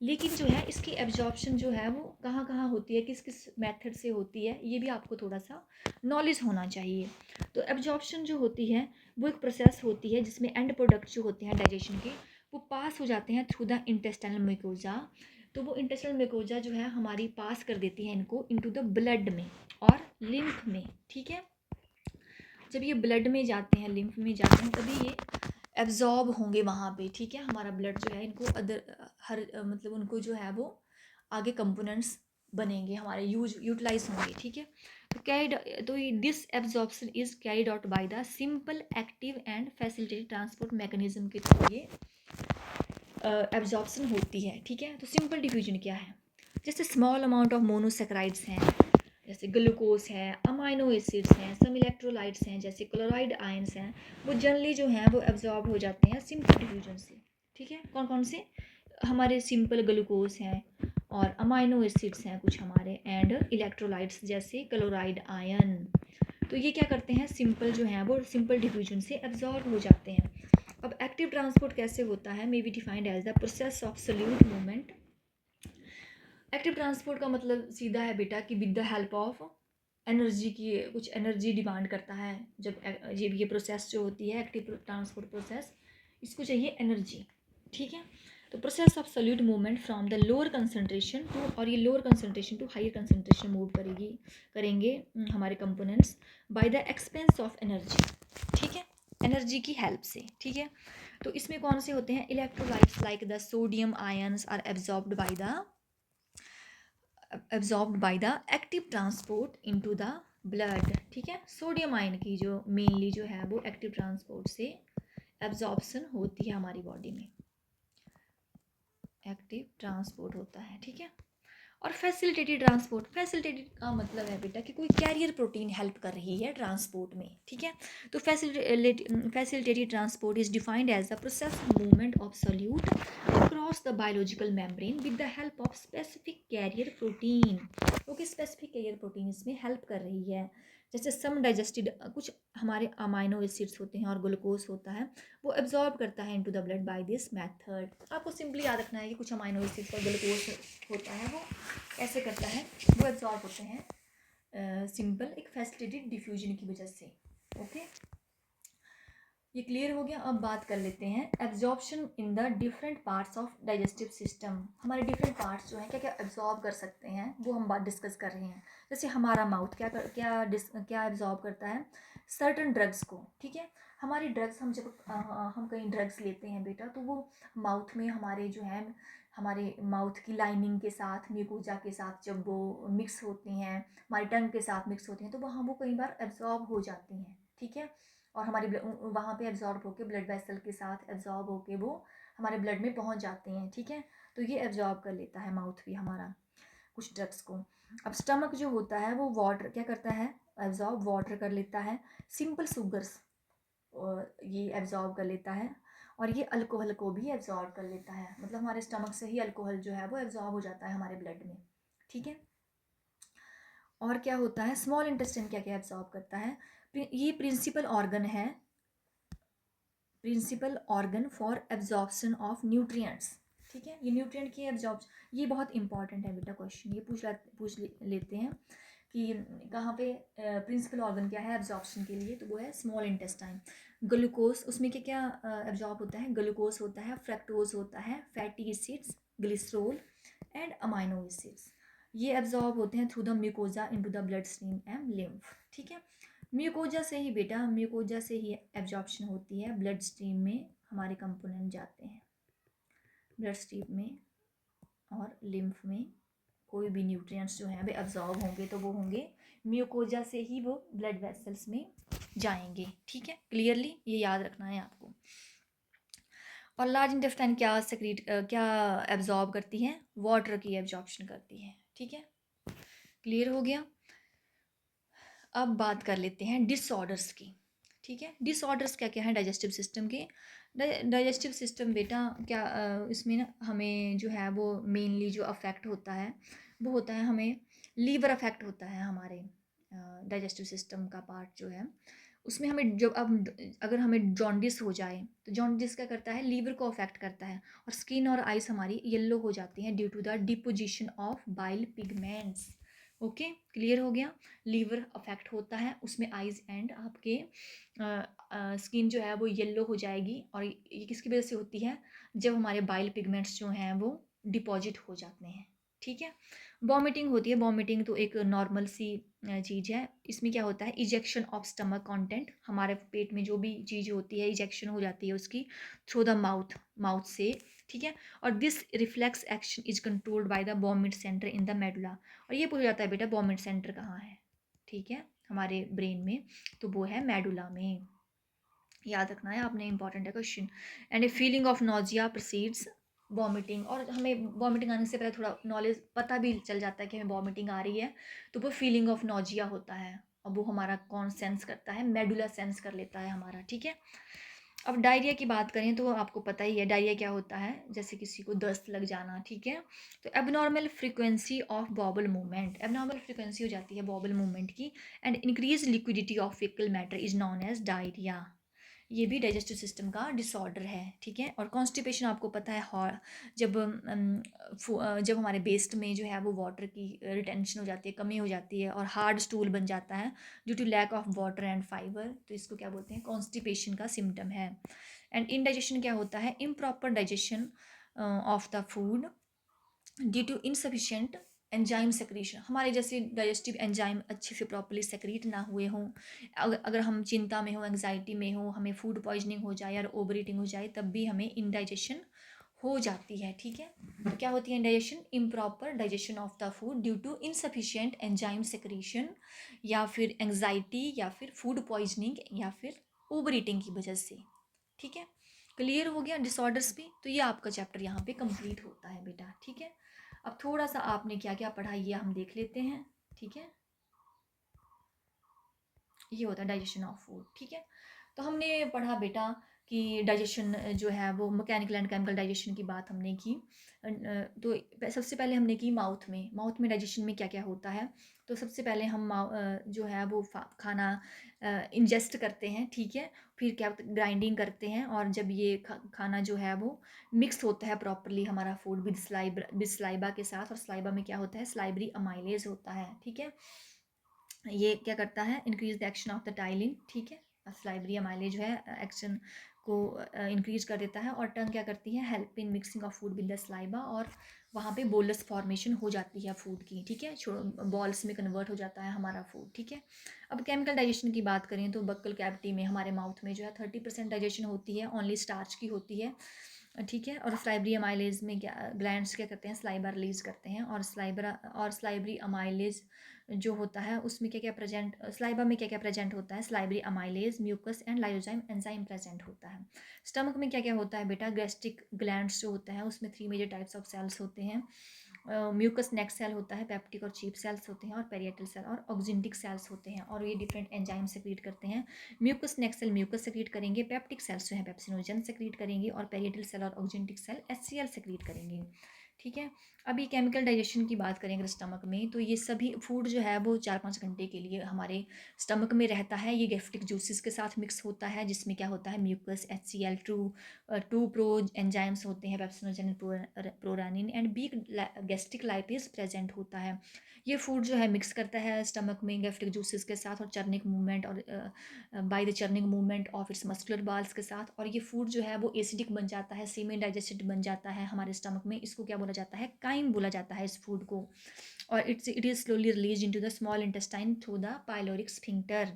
लेकिन जो है इसकी एब्जॉर्प्शन जो है वो कहाँ कहाँ होती है, किस किस मेथड से होती है, ये भी आपको थोड़ा सा नॉलेज होना चाहिए। तो एब्जॉर्प्शन जो होती है वो एक प्रोसेस होती है जिसमें एंड प्रोडक्ट जो होते हैं डाइजेशन के वो पास हो जाते हैं थ्रू द इंटेस्टाइनल म्यूकोजा। तो वो इंटेस्टाइनल म्यूकोजा जो है हमारी पास कर देती है इनको इनटू द ब्लड में और लिम्फ में। ठीक है, जब ये ब्लड में जाते हैं, लिम्फ में जाते हैं, तभी ये एब्जॉर्ब होंगे वहाँ पे। ठीक है, हमारा ब्लड जो है इनको अदर हर मतलब उनको जो है वो आगे कंपोनेंट्स बनेंगे, हमारे यूटिलाइज होंगे। ठीक है, तो कैरिड तो this absorption is carried out by the simple active and facilitated transport mechanism के थ्रू ये एब्जॉर्प्शन होती है। ठीक है, तो सिंपल डिफ्यूजन क्या है, जैसे स्मॉल अमाउंट ऑफ मोनोसेक्राइड्स हैं, जैसे ग्लूकोज है, अमाइनो एसिड्स हैं, सम इलेक्ट्रोलाइट्स हैं जैसे क्लोराइड आयंस हैं, वो जनरली जो हैं वो एब्जॉर्ब हो जाते हैं सिंपल डिफ्यूजन से। ठीक है, कौन कौन से, हमारे सिंपल ग्लूकोज हैं और अमाइनो एसिड्स हैं कुछ हमारे, एंड इलेक्ट्रोलाइट्स जैसे क्लोराइड आयन। तो ये क्या करते हैं, सिंपल जो हैं वो सिंपल डिफ्यूजन से एब्जॉर्ब हो जाते हैं। अब एक्टिव ट्रांसपोर्ट कैसे होता है, may be defined as the process of solute movement. Active transport का मतलब सीधा है बेटा कि with the help of energy की, कुछ एनर्जी डिमांड करता है। जब ये प्रोसेस जो होती है एक्टिव ट्रांसपोर्ट प्रोसेस, इसको चाहिए एनर्जी। ठीक है, तो process of solute movement from the lower concentration to, और ये lower concentration to higher concentration move करेंगे हमारे components by the expense of energy. ठीक है, एनर्जी की हेल्प से। ठीक है, तो इसमें कौन से होते हैं, electrolytes like the sodium ions are absorbed by the active transport into the blood. ठीक है, सोडियम आयन की जो मेनली जो है वो एक्टिव ट्रांसपोर्ट से एब्जॉर्प्शन होती है हमारी बॉडी में, एक्टिव ट्रांसपोर्ट होता है। ठीक है, और फैसिलिटेटेड ट्रांसपोर्ट, फैसिलिटेटेड का मतलब है बेटा कि कोई कैरियर प्रोटीन हेल्प कर रही है ट्रांसपोर्ट में। ठीक है, तो facilitated transport is defined as the process movement of solute across the biological membrane with the help of specific carrier protein. Okay, specific carrier protein इसमें हेल्प कर रही है। जैसे सम डाइजेस्टेड, कुछ हमारे अमाइनो एसिड्स होते हैं और ग्लूकोज होता है, वो एब्जॉर्ब करता है into the blood by this method. आपको सिंपली याद रखना है कि कुछ अमाइनो एसिड्स और ग्लूकोज होता है वो ऐसे करता है, वो एब्जॉर्ब होते हैं सिंपल एक फैसिलिटेटेड डिफ्यूजन की वजह से। ओके, ये क्लियर हो गया। अब बात कर लेते हैं absorption in the different parts of digestive system. हमारे डिफरेंट पार्ट्स जो हैं क्या क्या एब्जॉर्ब कर सकते हैं वो हम बात डिस्कस कर रहे हैं। जैसे हमारा माउथ क्या एब्जॉर्ब करता है, सर्टन ड्रग्स को। ठीक है, हमारी ड्रग्स, हम जब हम कहीं ड्रग्स लेते हैं बेटा, तो वो माउथ में हमारे जो है, हमारे माउथ की लाइनिंग के साथ, म्यूकोजा के साथ जब वो मिक्स होती हैं, हमारी टंग के साथ मिक्स होती हैं, तो वहाँ वो कई बार एब्जॉर्ब हो जाती हैं। ठीक है, और हमारी वहाँ पे एब्जॉर्ब होके ब्लड वेसल के साथ एब्जॉर्ब होके वो हमारे ब्लड में पहुँच जाते हैं। ठीक है, तो ये एब्जॉर्ब कर लेता है माउथ भी हमारा कुछ ड्रग्स को। अब स्टमक जो होता है वो वाटर क्या करता है, एब्जॉर्ब वाटर कर लेता है, सिंपल शुगर्स ये एब्जॉर्ब कर लेता है, और ये अल्कोहल को भी एब्जॉर्ब कर लेता है। मतलब हमारे स्टमक से ही अल्कोहल जो है वो एब्जॉर्ब हो जाता है हमारे ब्लड में। ठीक है, और क्या होता है, स्मॉल इंटेस्टाइन क्या क्या एब्जॉर्ब करता है, ये principal organ for absorption of nutrients. ठीक है, ये न्यूट्रिएंट की एब्जॉर्प्शन, ये बहुत इंपॉर्टेंट है बेटा, क्वेश्चन ये पूछ लेते हैं कि कहाँ पे प्रिंसिपल ऑर्गन क्या है एब्जॉर्प्शन के लिए, तो वो है स्मॉल इंटेस्टाइन। ग्लूकोज, उसमें क्या क्या एब्जॉर्ब होता है, ग्लूकोज होता है, फ्रक्टोज होता है, fatty acids, glycerol and amino acids, ये एब्जॉर्ब होते हैं through the mucosa into the blood stream and lymph. ठीक है, म्यूकोजा से ही एब्जॉर्प्शन होती है, ब्लड स्ट्रीम में हमारे कंपोनेंट जाते हैं ब्लड स्ट्रीम में, और लिम्फ में कोई भी न्यूट्रिएंट्स जो हैं वे एब्जॉर्ब होंगे तो वो होंगे म्यूकोजा से ही, वो ब्लड वेसल्स में जाएंगे। ठीक है, क्लियरली ये याद रखना है आपको। और लार्ज इंटेस्टाइन क्या एब्जॉर्ब करती है, वाटर की एब्जॉर्प्शन करती है। ठीक है, क्लियर हो गया। अब बात कर लेते हैं डिसऑर्डर्स की। ठीक है, डिसऑर्डर्स क्या क्या है डाइजेस्टिव सिस्टम के। डाइजेस्टिव सिस्टम बेटा क्या इसमें ना हमें जो है वो मेनली जो अफेक्ट होता है वो होता है, हमें लीवर अफेक्ट होता है हमारे डाइजेस्टिव सिस्टम का पार्ट जो है उसमें हमें जब अब अगर हमें जॉन्डिस हो जाए तो जॉन्डिस क्या करता है, लीवर को अफेक्ट करता है और स्किन और आइस हमारी येलो हो जाती हैं due to the deposition of bile pigments. Okay, clear हो गया। लीवर अफेक्ट होता है, उसमें आइज एंड आपके स्किन जो है वो येलो हो जाएगी और ये किसकी वजह से होती है, जब हमारे बाइल पिगमेंट्स जो हैं वो डिपॉजिट हो जाते हैं। ठीक है। वॉमिटिंग होती है, वॉमिटिंग तो एक नॉर्मल सी चीज़ है। इसमें क्या होता है, इजेक्शन ऑफ स्टमक कंटेंट, हमारे पेट में जो भी चीज़ होती है इजेक्शन हो जाती है उसकी थ्रू द माउथ, माउथ से। ठीक है। और this reflex action is controlled by the vomit centre in the medulla. और ये पूछा जाता है बेटा वॉमिट सेंटर कहाँ है, ठीक है, हमारे ब्रेन में, तो वो है मेडुला में। याद रखना है आपने, इंपॉर्टेंट है question. And A feeling of nausea proceeds vomiting. और हमें वॉमिटिंग आने से पहले थोड़ा नॉलेज पता भी चल जाता है कि हमें वॉमिटिंग आ रही है, तो वो फीलिंग ऑफ नोजिया होता है और वो हमारा कौन सेंस करता है, मेडुला सेंस कर लेता है हमारा। ठीक है। अब डायरिया की बात करें तो आपको पता ही है डायरिया क्या होता है, जैसे किसी को दस्त लग जाना। ठीक है। तो abnormal frequency of bowel movement, abnormal frequency हो जाती है बॉबल मूवमेंट की, and increase liquidity of faecal matter is known as diarrhoea. ये भी डाइजेस्टिव सिस्टम का डिसऑर्डर है। ठीक है। और कॉन्स्टिपेशन आपको पता है, जब जब हमारे बेस्ट में जो है वो वाटर की रिटेंशन हो जाती है, कमी हो जाती है और हार्ड स्टूल बन जाता है due to lack of water and fibre, तो इसको क्या बोलते हैं, कॉन्स्टिपेशन का सिम्टम है। एंड इनडाइजेशन क्या होता है, improper digestion of the food due to insufficient enzyme secretion, हमारे जैसे डाइजेस्टिव एंजाइम अच्छे से प्रॉपर्ली सेक्रीट ना हुए हों, अगर हम चिंता में हो, एंग्जाइटी में हो, हमें फूड पॉइजनिंग हो जाए या ओवर ईटिंग हो जाए, तब भी हमें इनडाइजेशन हो जाती है। ठीक है। तो क्या होती है indigestion, improper digestion of the food due to insufficient enzyme secretion, या फिर एंग्जाइटी, या फिर फूड पॉइजनिंग, या फिर ओवर ईटिंग की वजह से। ठीक है। क्लियर हो गया डिसऑर्डर्स भी। तो ये आपका चैप्टर यहाँ पे कंप्लीट होता है बेटा। ठीक है। अब थोड़ा सा आपने क्या क्या पढ़ा ये हम देख लेते हैं। ठीक है। ये होता है डाइजेशन ऑफ फूड। ठीक है। तो हमने पढ़ा बेटा कि डाइजेशन जो है वो मैकेनिकल एंड केमिकल डाइजेशन की बात हमने की। तो सबसे पहले हमने की माउथ में डाइजेशन में क्या क्या होता है। तो सबसे पहले हम जो है वो खाना इंजेस्ट करते हैं। ठीक है। फिर क्या ग्राइंडिंग करते हैं, और जब ये खाना जो है वो मिक्स होता है प्रॉपरली हमारा फूड विद स्लाइबा के साथ, और स्लाइबा में क्या होता है, स्लाइबरी अमाइलेज होता है। ठीक है। ये क्या करता है, increase the action of the ptyalin. ठीक है। स्लाइबरी अमाइलेज जो है एक्शन को इंक्रीज कर देता है, और टंग क्या करती है, help in mixing of food with the saliva, और वहाँ पे बोलस फॉर्मेशन हो जाती है फूड की। ठीक है। बॉल्स में कन्वर्ट हो जाता है हमारा फूड। ठीक है। अब केमिकल डाइजेशन की बात करें तो बक्कल कैविटी में हमारे माउथ में जो है 30% डाइजेशन होती है, ओनली स्टार्च की होती है। ठीक है। और स्लाइबरी अमाइलेज में क्या ग्लैंड्स क्या करते हैं, स्लाइबा रिलीज करते हैं, और स्लाइबरी अमाइलेज जो होता है उसमें क्या क्या प्रेजेंट, स्लाइबा में क्या क्या प्रेजेंट होता है, salivary amylase, mucus and lysozyme enzyme present होता है। स्टमक में क्या क्या होता है बेटा, गैस्ट्रिक ग्लैंड्स जो होता है उसमें 3 मेजर टाइप्स ऑफ सेल्स होते हैं। म्यूकस नेक सेल होता है, पेप्टिक और चीप सेल्स होते हैं, और पेरिएटल सेल और ऑक्जेंटिक सेल्स होते हैं, और ये डिफरेंट एंजाइम सेक्रीट करते हैं। म्यूकस नेक सेल म्यूकस सेक्रीट करेंगे, पेप्टिक सेल्स जो है पेप्सिनोजन सेक्रीट करेंगे, और पेरिएटल सेल और ऑक्जेंटिक सेल HCl सेक्रीट करेंगे। ठीक है। अभी केमिकल डाइजेशन की बात करेंगे स्टमक में, तो ये सभी फूड जो है वो 4-5 घंटे के लिए हमारे स्टमक में रहता है। ये गैस्ट्रिक जूसेस के साथ मिक्स होता है, जिसमें क्या होता है, mucus, HCl, two proenzymes होते हैं, पेप्सिनोजन, प्रोरानिन एंड बी गैस्ट्रिक लाइपेज प्रेजेंट होता है। ये फूड जो है मिक्स करता है स्टमक में गैस्ट्रिक जूसेस के साथ, और चर्निक मूवमेंट, और by the churning movement of its muscular walls के साथ, और ये फूड जो है वो एसिडिक बन जाता है, सेमी डाइजेस्टेड बन जाता है हमारे स्टमक में। इसको क्या बोला जाता है, काइम बोला जाता है इस फूड को। और it is slowly release into the small intestine through the pyloric sphincter.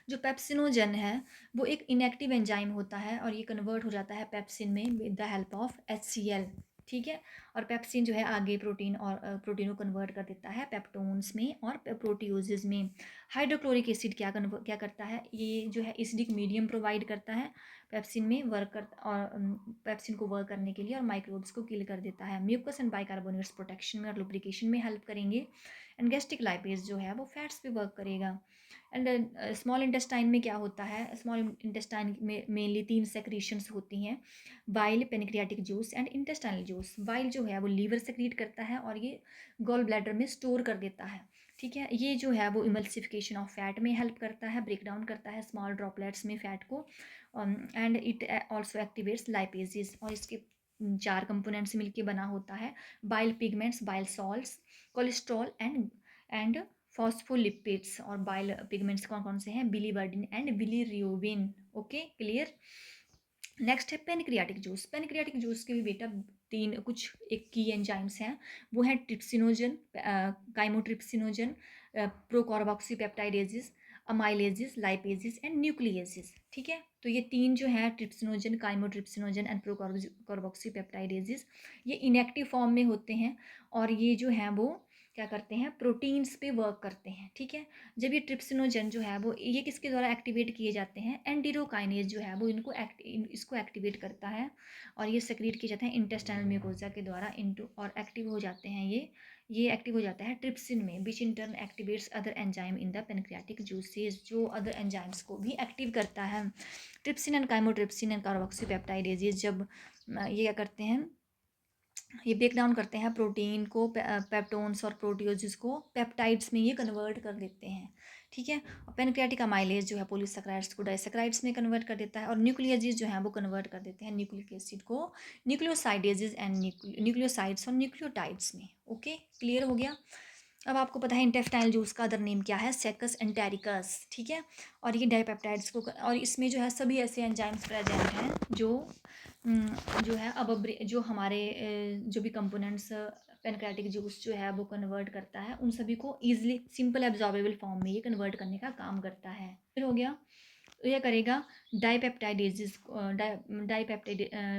जो पेप्सिनोजन है वो एक इनएक्टिव एंजाइम होता है, और ये कन्वर्ट हो जाता है पेप्सिन में with the help of HCl। ठीक है। और पेप्सिन जो है आगे प्रोटीन को कन्वर्ट कर देता है पेप्टोन्स में और प्रोटियोजेज में। हाइड्रोक्लोरिक एसिड क्या करता है, ये जो है एसिडिक मीडियम प्रोवाइड करता है पेप्सिन में और पेप्सिन को वर्क करने के लिए, और माइक्रोब्स को किल कर देता है। म्यूकस एंड बाइकार्बोनेट्स प्रोटेक्शन में और लुब्रिकेशन में हेल्प करेंगे, एंड गैस्ट्रिक लाइपेज जो है वो फैट्स पे वर्क करेगा। एंड स्मॉल इंटेस्टाइन में क्या होता है, स्मॉल इंटेस्टाइन में मेनली 3 सेक्रीशंस होती हैं, bile, pancreatic juice and intestinal juice. Bile जो है वो लीवर सेक्रीट करता है, और ये गॉल ब्लैडर में स्टोर कर देता है। ठीक है। ये जो है वो इमल्सिफिकेशन ऑफ फैट में हेल्प करता है, ब्रेक डाउन करता है स्मॉल ड्रॉपलेट्स में फैट को, and it also activates lipases, और इसके 4 कंपोनेंट्स मिलके बना होता है, bile pigments, bile salts, cholesterol and phospholipids. और बाइल पिगमेंट्स कौन कौन से हैं? Biliverdin and bilirubin. Okay, clear. Next है पेनक्रियाटिक जूस। पेनक्रियाटिक जूस के भी बेटा एक की एंजाइम्स हैं, वो हैं trypsinogen, chymotrypsinogen, प्रोकार्बोक्सीपेप्टाइडेजेस, अमाइलेजेस, lipases and nucleases. ठीक है, तो ये 3 जो हैं, ट्रिप्सिनोजन, काइमोट्रिप्सिनोजन एंड प्रोकार्बोक्सीपेप्टाइडेजेस, ये इनएक्टिव फॉर्म में होते हैं, और ये जो हैं वो क्या करते हैं? प्रोटीन्स पे वर्क करते हैं। ठीक है, जब ये ट्रिप्सिनोजन जो है वो ये किसके द्वारा एक्टिवेट किए जाते हैं? एंटीरोकाइनेज जो है वो इसको एक्टिवेट करता है, और ये सेक्रेट किए जाते हैं इंटेस्टाइनल म्यूकोजा के द्वारा इंटू, और एक्टिव हो जाते हैं ये एक्टिव हो जाता है ट्रिप्सिन में, which in turn activates other enzyme in the pancreatic juices, जो अदर एंजाइम्स को भी एक्टिव करता है। Trypsin and chymotrypsin and carboxypeptidases जब ये क्या करते हैं? ये ब्रेक डाउन करते हैं प्रोटीन को, पेप्टोन्स और प्रोटियोजिस को पेप्टाइड्स में ये कन्वर्ट कर देते हैं। ठीक है, और पेनक्रियाटिक अमाइलेज जो है पॉलीसेकेराइड्स को डाइसेकेराइड्स में कन्वर्ट कर देता है, और न्यूक्लियोजिस जो है वो कन्वर्ट कर देते हैं न्यूक्लिक एसिड को न्यूक्लियोसाइडेजेस एंड न्यूक्लियोसाइड्स और न्यूक्लियोटाइड्स में। ओके, क्लियर हो गया। अब आपको पता है इंटेस्टाइनल जूस का अदर नेम क्या है? सेकस एंटेरिकस। ठीक है, और ये डाइपेप्टाइड्स को, और इसमें जो है सभी ऐसे एंजाइम्स प्रेजेंट हैं जो है अब जो हमारे जो भी कंपोनेंट्स पेनक्रेटिक जूस जो है वो कन्वर्ट करता है, उन सभी को ईजिली सिंपल एब्जॉर्बेबल फॉर्म में ये कन्वर्ट करने का काम करता है। फिर हो गया, तो यह करेगा डाइपेप्टाइडेजेस,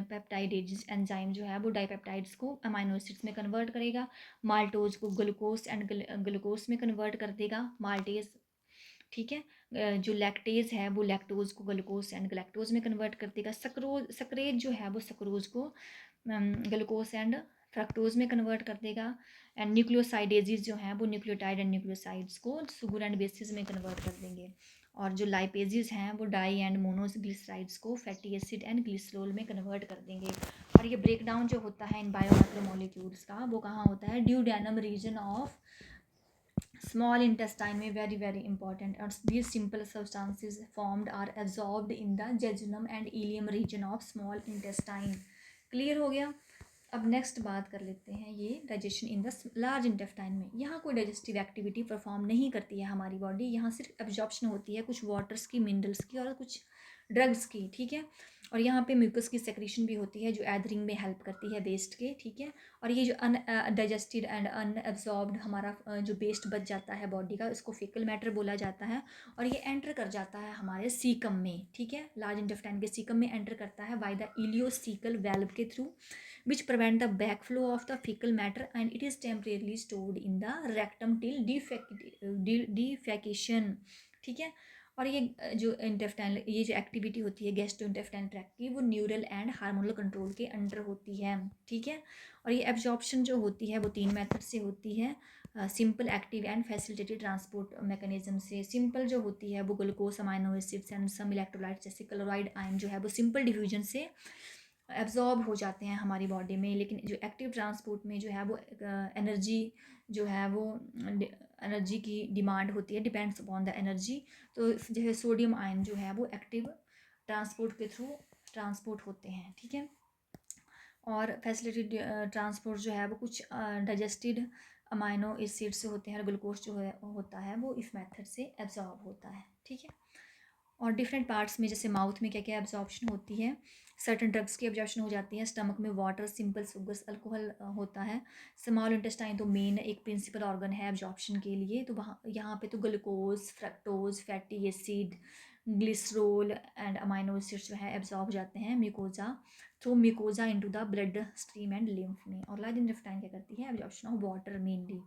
पेप्टाइडेजेस एंजाइम जो है वो डाइपेप्टाइड्स को अमाइनो एसिड्स में कन्वर्ट करेगा, माल्टोज को ग्लूकोज एंड ग्लूकोज में कन्वर्ट कर देगा, माल्टेज। ठीक है, जो लैक्टेज है वो लैक्टोज को ग्लूकोज एंड गलैक्टोज में कन्वर्ट कर देगा, सक्रेज जो है वो सक्रोज को ग्लूकोज एंड फ्रक्टोज में कन्वर्ट कर देगा, एंड न्यूक्लियोसाइडेजेस जो हैं वो न्यूक्लियोटाइड एंड न्यूक्लियोसाइड्स को सुगर एंड बेसिस में कन्वर्ट कर देंगे, और जो लाइपेजेस हैं वो डाई एंड मोनोग्लिसराइड्स को फैटी एसिड एंड ग्लिसरॉल में कन्वर्ट कर देंगे। और ये ब्रेकडाउन जो होता है इन बायोमैक्रोमोलिक्यूल्स का, वो कहाँ होता है? Duodenum region of small intestine में, very very important, and these simple substances formed are absorbed in the jejunum and ileum region of small intestine। Clear हो गया। अब नेक्स्ट बात कर लेते हैं ये digestion in the large intestine में। यहाँ कोई डाइजेस्टिव एक्टिविटी परफॉर्म नहीं करती है हमारी बॉडी, यहाँ सिर्फ एब्जॉर्प्शन होती है कुछ वाटर्स की, मिनरल्स की और कुछ ड्रग्स की। ठीक है, और यहाँ पे म्यूकस की सेक्रेशन भी होती है जो एथरिंग में हेल्प करती है वेस्ट के। ठीक है, और ये जो अनडाइजेस्टेड एंड अनएब्जॉर्ब्ड हमारा जो वेस्ट बच जाता है बॉडी का, इसको फेकल मैटर बोला जाता है, और ये एंटर कर जाता है हमारे सीकम में। ठीक है, लार्ज इंटेस्टाइन के सीकम में एंटर करता है बाय द इलियोसीकल वेल्व के through, which prevent the backflow of the fecal matter, and it is temporarily stored in the rectum till defecation। ठीक है, और ये जो इंटेस्टाइनल ये जो एक्टिविटी होती है गैस्ट्रो इंटेस्टाइनल ट्रैक्ट की, वो न्यूरल एंड हार्मोनल कंट्रोल के अंडर होती है। ठीक है, और ये एब्जॉर्प्शन जो होती है वो 3 मेथड से होती है, simple, active and facilitated transport mechanism से। सिंपल जो होती है वो glucose, amino acids and some electrolytes जैसे क्लोराइड आयन जो है वो सिंपल डिफ्यूजन से एब्जॉर्ब हो जाते हैं हमारी बॉडी में, लेकिन जो एक्टिव ट्रांसपोर्ट में जो है वो एनर्जी जो है वो एनर्जी की डिमांड होती है, डिपेंड्स अपॉन द एनर्जी। तो जो है सोडियम आयन जो है वो एक्टिव ट्रांसपोर्ट के थ्रू ट्रांसपोर्ट होते हैं। ठीक है, और फैसिलिटेड ट्रांसपोर्ट जो है वो कुछ डाइजेस्टेड अमाइनो एसिड्स होते हैं, ग्लूकोज जो है होता है वो इस मेथड से एब्जॉर्ब होता है। ठीक है, और डिफरेंट पार्ट्स में जैसे माउथ में क्या क्या एब्जॉर्प्शन होती है, सर्टन ड्रग्स की एब्जॉर्प्शन हो जाती है, स्टमक में वाटर, सिंपल सुगर्स, अल्कोहल होता है। स्मॉल इंटेस्टाइन तो मेन एक प्रिंसिपल ऑर्गन है एब्जॉर्प्शन के लिए, तो वहाँ यहाँ पे तो glucose, fructose, fatty acid, glycerol and amino acids जो है एब्जॉर्ब हो जाते हैं mucosa through mucosa into the blood stream and lymph में। और लार्ज इंटेस्टाइन क्या करती है? Absorption of water mainly.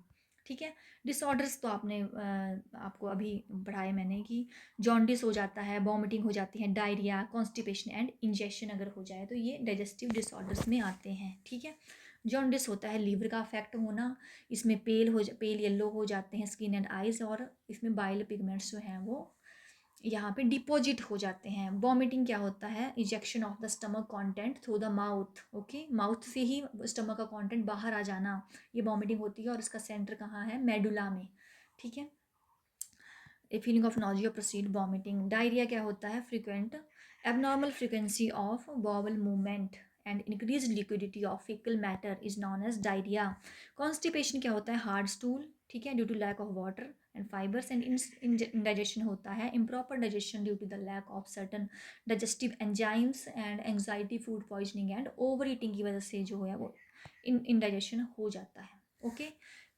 ठीक है, डिसऑर्डर्स तो आपने आपको अभी पढ़ाए मैंने कि जॉन्डिस हो जाता है, वॉमिटिंग हो जाती है, डायरिया, कॉन्स्टिपेशन एंड इंजेक्शन अगर हो जाए तो ये डाइजेस्टिव डिसऑर्डर्स में आते हैं। ठीक है, जॉन्डिस होता है लीवर का अफेक्ट होना, इसमें पेल येलो हो जाते हैं स्किन एंड आइज, और इसमें बाइल पिगमेंट्स जो हैं वो यहाँ पे डिपॉजिट हो जाते हैं। वॉमिटिंग क्या होता है? Ejection of the stomach content through the mouth. Okay, mouth से ही स्टमक का कंटेंट बाहर आ जाना, ये वॉमिटिंग होती है, और इसका सेंटर कहाँ है? मेडुला में। ठीक है। A feeling of nausea, proceed, vomiting. Diarrhoea क्या होता है? Frequent abnormal frequency of bowel movement and increase liquidity of faecal matter is known as diarrhoea. Constipation क्या होता है? हार्ड स्टूल, ठीक है, due to lack of water and fibres. And indigestion होता है improper digestion due to the lack of certain digestive enzymes and anxiety, food poisoning and overeating की वजह से जो है वो इंडाइजेशन हो जाता है। ओके,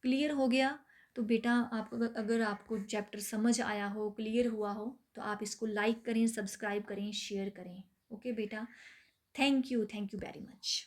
क्लियर हो गया? तो बेटा आपको अगर आपको चैप्टर समझ आया हो, क्लियर हुआ हो, तो आप इसको लाइक करें, सब्सक्राइब करें, शेयर करें। ओके बेटा, थैंक यू वेरी मच।